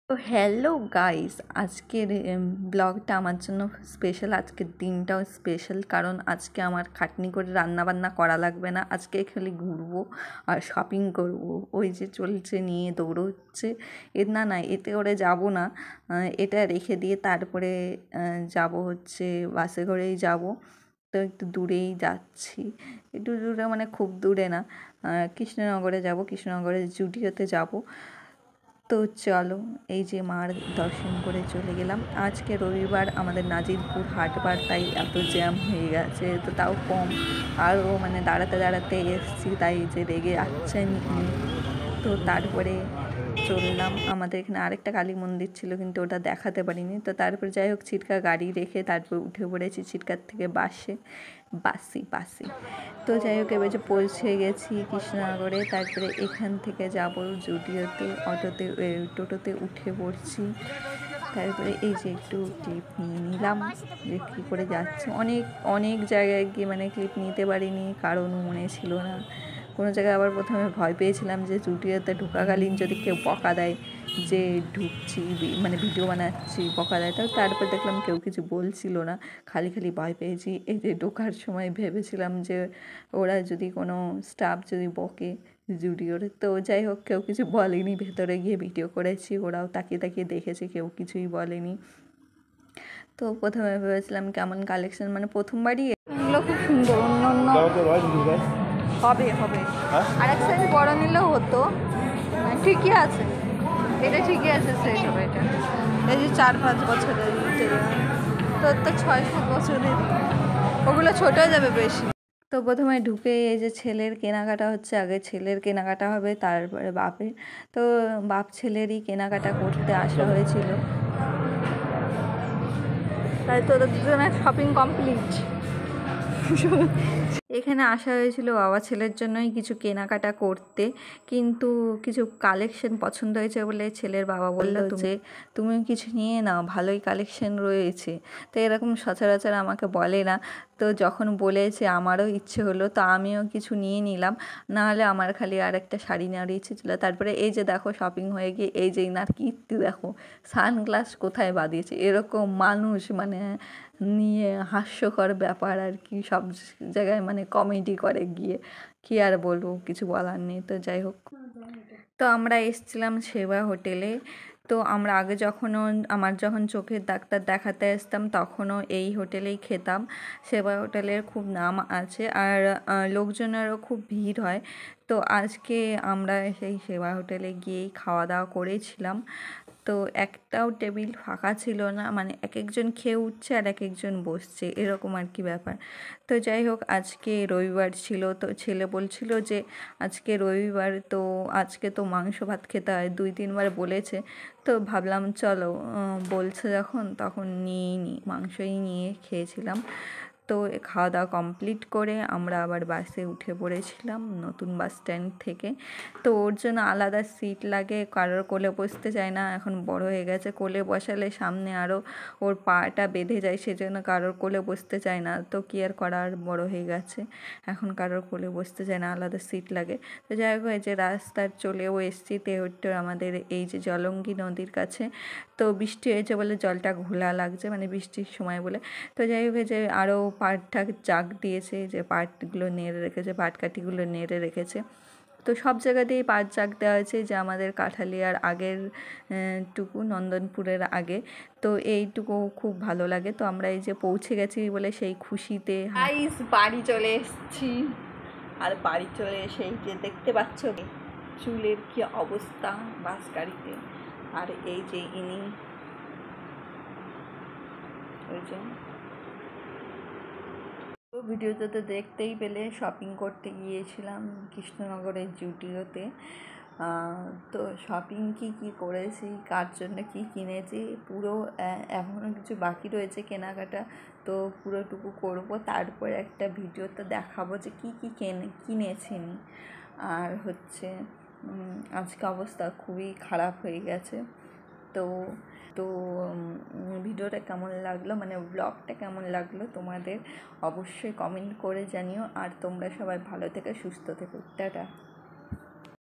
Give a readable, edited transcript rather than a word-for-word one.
তো hello guys, আজকের ব্লগটা আমার জন্য স্পেশাল। আজকের দিনটাও স্পেশাল, কারণ আজকে আমার খাটনি করে রান্না বান্না করা লাগবে না। আজকে খালি ঘুরবো আর শপিং করব। ওই যে চলছে নিয়ে দৌড়চ্ছে, না এতে করে যাব না, এটা রেখে দিয়ে তারপরে যাব হচ্ছে বাসে করেই যাব। তো একটু দূরেই যাচ্ছি, একটু দূরে মানে খুব দূরে না, কৃষ্ণনগরে যাব, কৃষ্ণনগরের জুডিওতে যাব। তো চলো, এই যে মার দর্শন করে চলে গেলাম। আজকে রবিবার, আমাদের নাজিরপুর হাটবার, তাই এত জ্যাম হয়ে গেছে, তো তাও কম। আরও মানে দাঁড়াতে দাঁড়াতে এসছি, তাই যে রেগে যাচ্ছেন। তো তারপরে চললাম, আমাদের এখানে আরেকটা কালী মন্দির ছিল, কিন্তু ওটা দেখাতে পারিনি। তো তারপরে যাই হোক, চিটকা গাড়ি রেখে তারপর উঠে পড়েছি চিটকার থেকে বাসে। তো যাই হোক, এবার যে পৌঁছে গেছি কৃষ্ণনগরে। তারপরে এখান থেকে যাব জুডিওতে, টোটোতে উঠে পড়ছি। তারপরে এই যে একটু ক্লিপ নিয়ে নিলাম, যে কী করে যাচ্ছে। অনেক জায়গায় গিয়ে মানে ক্লিপ নিতে পারিনি, কারণ মনে ছিল না। কোনো জায়গায় আবার প্রথমে ভয় পেয়েছিলাম যে জুডিওতে ঢোকাকালীন যদি কেউ বকা দেয় যে ঢুকছি, মানে ভিডিও বানাচ্ছি, বকা দেয়। তারপর দেখলাম কেউ কিছু বলছিল না, খালি ভয় পেয়েছি। এই যে ঢোকার সময় ভেবেছিলাম যে ওরা যদি কোনো স্টাফ যদি বকে জুডিওর, তো যাই হোক কেউ কিছু বলেনি। ভেতরে গিয়ে ভিডিও করেছি, ওরাও তাকিয়ে দেখেছে, কেউ কিছুই বলেনি। তো প্রথমে ভেবেছিলাম কেমন কালেকশন, মানে প্রথমবারই এগুলো খুব সুন্দর। অন্য হবে আর এক সাইজ বড় নিলেও হতো, ঠিকই আছে, এটা ঠিকই আছে। সেট হবে এটা, এই যে 4-5 বছরের, তোর তো 6-7 বছরের, ওগুলো ছোট হয়ে যাবে বেশি। তো প্রথমে ঢুকে এই যে ছেলের কেনাকাটা হচ্ছে, আগে ছেলের কেনাকাটা হবে, তারপরে বাপের। তো বাপ ছেলেরই কেনাকাটা করতে আসা হয়েছিল, তাই তোদের দুজনের শপিং কমপ্লিট। এখানে আসা হয়েছিল বাবা ছেলের জন্যই কিছু কেনাকাটা করতে, কিন্তু কিছু কালেকশন পছন্দ হয়েছে বলে ছেলের বাবা বললো যে তুমি কিছু নিয়ে নাও, ভালোই কালেকশন রয়েছে। তো এরকম সচরাচর আমাকে বলে না, তো যখন বলেছে আমারও ইচ্ছে হলো, তো আমিও কিছু নিয়ে নিলাম। নাহলে আমার খালি আর একটা শাড়ি নেওয়ার ইচ্ছে ছিল। তারপরে এই যে দেখো, শপিং হয়ে গিয়ে এই যে ইনার কীর্তি দেখো, সানগ্লাস কোথায় বাঁধিয়েছে। এরকম মানুষ মানে নিয়ে হাস্যকর ব্যাপার আর কি, সব জায়গায় মানে কমেডি করে গিয়ে, কি আর বলবো, কিছু বলার নেই। তো যাই হোক, তো আমরা এসেছিলাম সেবা হোটেলে। তো আমরা আগে আমার যখন চোখের ডাক্তার দেখাতে আসতাম, তখনও এই হোটেলেই খেতাম। সেবা হোটেলের খুব নাম আছে, আর লোকজনেরও খুব ভিড় হয়। তো আজকে আমরা সেই সেবা হোটেলে গিয়েই খাওয়া দাওয়া করেছিলাম। তো একটাও টেবিল ফাঁকা ছিল না, মানে এক একজন খেয়ে উঠছে আর এক একজন বসছে, এরকম আর কি ব্যাপার। তো যাই হোক, আজকে রবিবার ছিল, তো ছেলে বলছিল যে আজকে রবিবার, তো আজকে তো মাংস ভাত খেতে হয়, 2-3 বার বলেছে। তো ভাবলাম চলো, বলছে যখন, তখন নিয়েই নিই, মাংসই নিয়ে খেয়েছিলাম। তো খাওয়া দাওয়া কমপ্লিট করে আমরা আবার বাসে উঠে পড়েছিলাম নতুন বাস স্ট্যান্ড থেকে। তো ওর জন্য আলাদা সিট লাগে, কারোর কোলে বসতে চায় না, এখন বড় হয়ে গেছে, কোলে বসালে সামনে আরও ওর পাটা বেঁধে যায়, সেজন্য কারোর কোলে বসতে চায় না। তো কি আর করার, বড় হয়ে গেছে, এখন কারোর কোলে বসতে চায় না, আলাদা সিট লাগে। তো যাই হোক, এই যে রাস্তার চলেও এসছি তেহট্টর, আমাদের এই যে জলঙ্গি নদীর কাছে। তো বৃষ্টি হয়েছে বলে জলটা ঘোলা লাগছে, মানে বৃষ্টির সময় বলে। তো যাই হোক, যে আরও পাটটা জাগ দিয়েছে, যে পাটগুলো নেড়ে রেখেছে, পাটকাঠিগুলো নেড়ে রেখেছে। তো সব জায়গাতেই পাট জাগ দেওয়া হয়েছে, যে আমাদের কাঠালিয়ার আগের টুকু, নন্দনপুরের আগে। তো এইটুকু খুব ভালো লাগে। তো আমরা এই যে পৌঁছে গেছি বলে সেই খুশিতে বাড়ি চলে এসেছি। আর বাড়ি চলে এসে এই যে দেখতে পাচ্ছ চুলের কি অবস্থা বাস গাড়িতে। আর এই যে ইনি, ওই যে ভিডিওতে তো দেখতেই পেলে, শপিং করতে গিয়েছিলাম কৃষ্ণনগরের জুডিওতে। তো শপিং কি করেছি, কার জন্য কি কিনেছি, পুরো এখনও কিছু বাকি রয়েছে কেনাকাটা, তো পুরোটুকু করব। তারপরে একটা ভিডিওতে দেখাবো যে কি কিনেছি। আর হচ্ছে আজকে অবস্থা খুবই খারাপ হয়ে গেছে। তো তো ভিডিওটা কেমন লাগলো, মানে ব্লগটা কেমন লাগলো তোমাদের, অবশ্যই কমেন্ট করে জানিও। আর তোমরা সবাই ভালো থেকে সুস্থ থেকো, টাটা।